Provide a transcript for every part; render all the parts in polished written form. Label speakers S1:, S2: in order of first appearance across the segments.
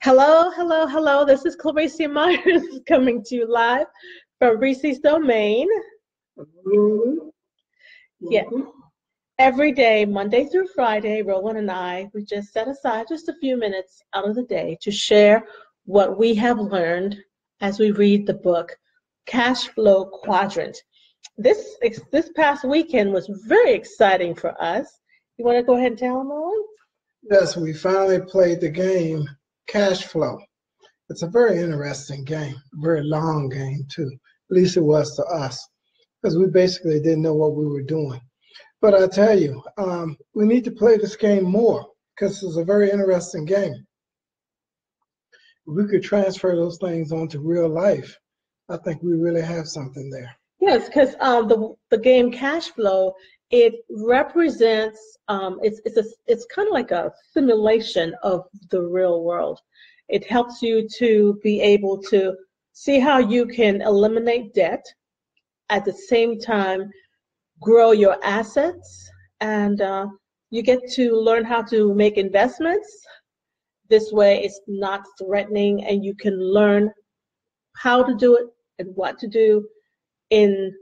S1: Hello, hello, hello. This is Recie Myers coming to you live from Recie's Domain. Yeah, every day, Monday through Friday, Roland and I, we just set aside just a few minutes out of the day to share what we have learned as we read the book Cash Flow Quadrant. This past weekend was very exciting for us. You want to go ahead and tell them, Roland?
S2: Yes, we finally played the game Cash Flow. It's a very interesting game, a very long game too. At least it was to us, because we basically didn't know what we were doing. But I tell you, we need to play this game more because it's a very interesting game. If we could transfer those things onto real life, I think we really have something there.
S1: Yes, because the game Cash Flow, it represents it's kind of like a simulation of the real world. It helps you to be able to see how you can eliminate debt, at the same time grow your assets, and you get to learn how to make investments. This way it's not threatening, and you can learn how to do it and what to do in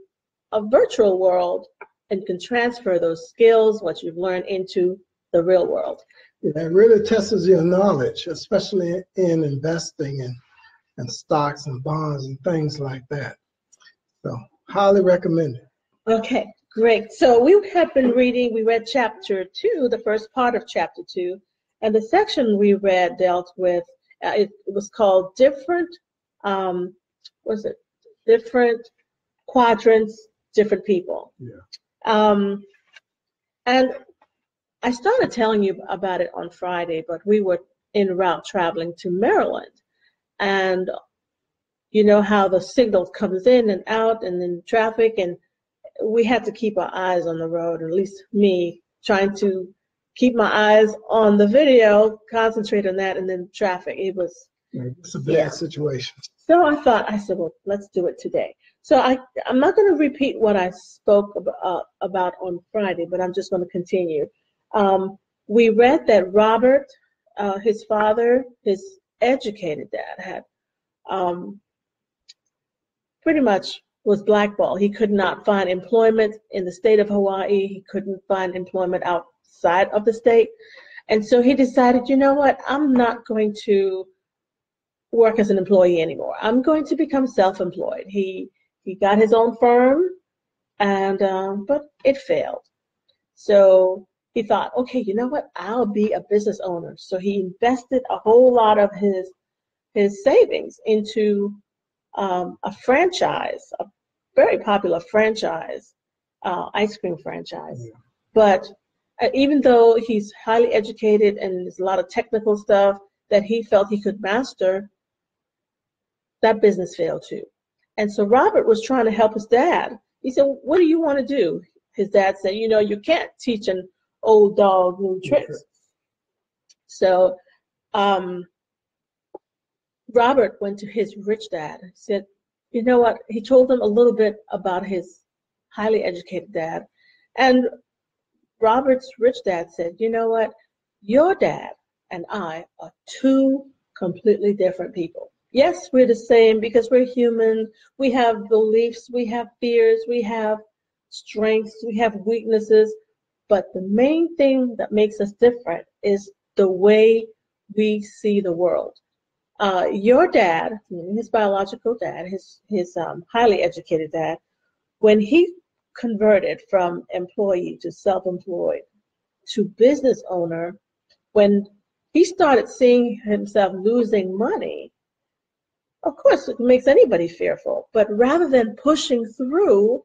S1: a virtual world, and can transfer those skills, what you've learned, into the real world.
S2: Yeah, it really tests your knowledge, especially in investing and stocks and bonds and things like that. So, highly recommend it.
S1: Okay, great. So we have been reading, we read chapter 2, the first part of chapter 2, and the section we read dealt with, it was called Different Quadrants, Different People.
S2: Yeah.
S1: And I started telling you about it on Friday, but we were en route traveling to Maryland. And you know how the signal comes in and out, and then traffic, and we had to keep our eyes on the road, or at least me, trying to keep my eyes on the video, concentrate on that, and then traffic.
S2: It's a bad situation.
S1: So I said, well, let's do it today. So I'm not going to repeat what I spoke about on Friday, but I'm just going to continue. We read that Robert, his father, his educated dad, had pretty much was blackballed. He could not find employment in the state of Hawaii. He couldn't find employment outside of the state. And so he decided, you know what, I'm not going to work as an employee anymore. I'm going to become self-employed. He got his own firm, and but it failed. So he thought, okay, you know what, I'll be a business owner. So he invested a whole lot of his savings into a franchise, a very popular franchise, ice cream franchise. Yeah. But even though he's highly educated and there's a lot of technical stuff that he felt he could master, that business failed too. And so Robert was trying to help his dad. He said, what do you want to do? His dad said, you know, you can't teach an old dog new tricks. So Robert went to his rich dad and said, you know what? He told him a little bit about his highly educated dad. And Robert's rich dad said, you know what? Your dad and I are two completely different people. Yes, we're the same because we're human. We have beliefs, we have fears, we have strengths, we have weaknesses. But the main thing that makes us different is the way we see the world. Your dad, his biological dad, his highly educated dad, when he converted from employee to self-employed to business owner, when he started seeing himself losing money, of course it makes anybody fearful. But rather than pushing through,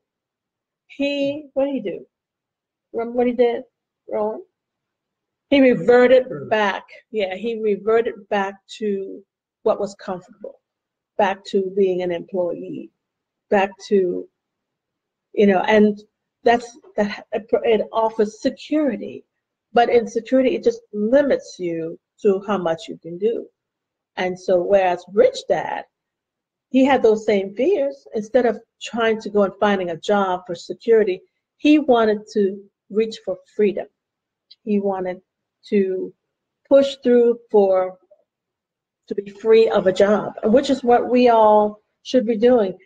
S1: what did he do? Remember what he did, Roland? He reverted back. Yeah, he reverted back to what was comfortable, back to being an employee, back to, you know, and that it offers security, but in security it just limits you to how much you can do. And so whereas Rich Dad, he had those same fears. Instead of trying to go and finding a job for security, he wanted to reach for freedom. He wanted to push through for to be free of a job, which is what we all should be doing.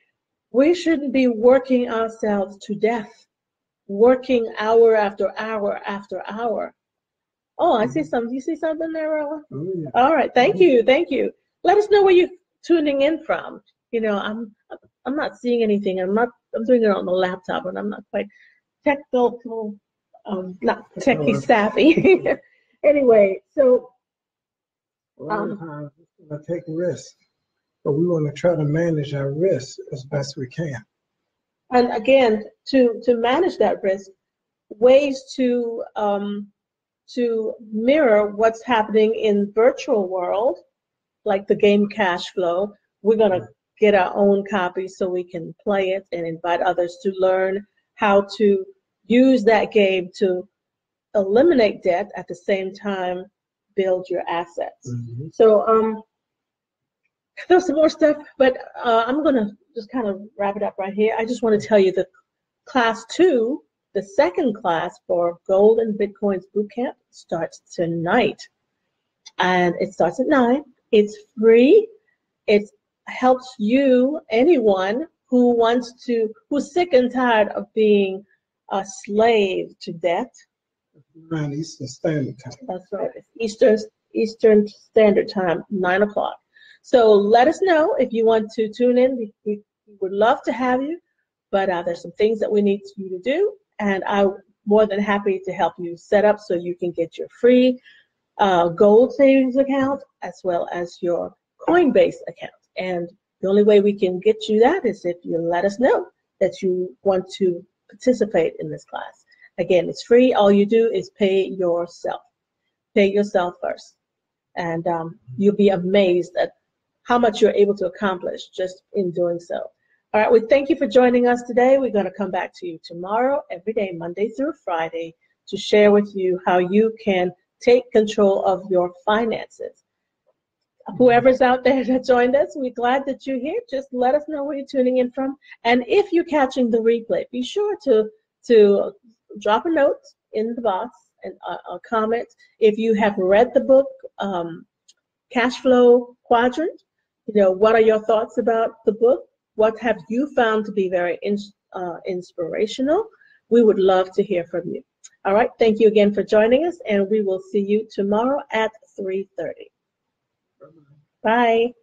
S1: We shouldn't be working ourselves to death, working hour after hour after hour. Oh, I see something. You see something there, Roland?
S2: Oh, yeah.
S1: All right. Thank you. Thank you. Let us know where you're tuning in from. You know, I'm not seeing anything. I'm doing it on the laptop, and I'm not quite technical, not techie savvy. Anyway, so
S2: a lot of times we're going to take risks, but we want to try to manage our risks as best we can.
S1: and again, to manage that risk, ways to mirror what's happening in virtual world, like the game Cash Flow. We're going to get our own copy so we can play it and invite others to learn how to use that game to eliminate debt at the same time build your assets. So there's some more stuff, but I'm going to just kind of wrap it up right here. I just want to tell you that class 2, the second class for Gold and Bitcoins Bootcamp, starts tonight. And it starts at 9. It's free. It helps you, anyone who's sick and tired of being a slave to debt.
S2: Around Eastern Standard Time.
S1: That's right. It's Eastern Standard Time, 9 o'clock. So let us know if you want to tune in. We would love to have you, but there's some things that we need you to do, and I'm more than happy to help you set up so you can get your free gold savings account as well as your Coinbase account. And the only way we can get you that is if you let us know that you want to participate in this class. Again, it's free. All you do is pay yourself. Pay yourself first. And you'll be amazed at how much you're able to accomplish just in doing so. All right, we thank you for joining us today. We're going to come back to you tomorrow, every day, Monday through Friday, to share with you how you can take control of your finances. Whoever's out there that joined us, we're glad that you're here. Just let us know where you're tuning in from. And if you're catching the replay, be sure to drop a note in the box and a comment. If you have read the book, Cash Flow Quadrant, what are your thoughts about the book? What have you found to be very inspirational? We would love to hear from you. All right, thank you again for joining us, and we will see you tomorrow at 3:30. Bye.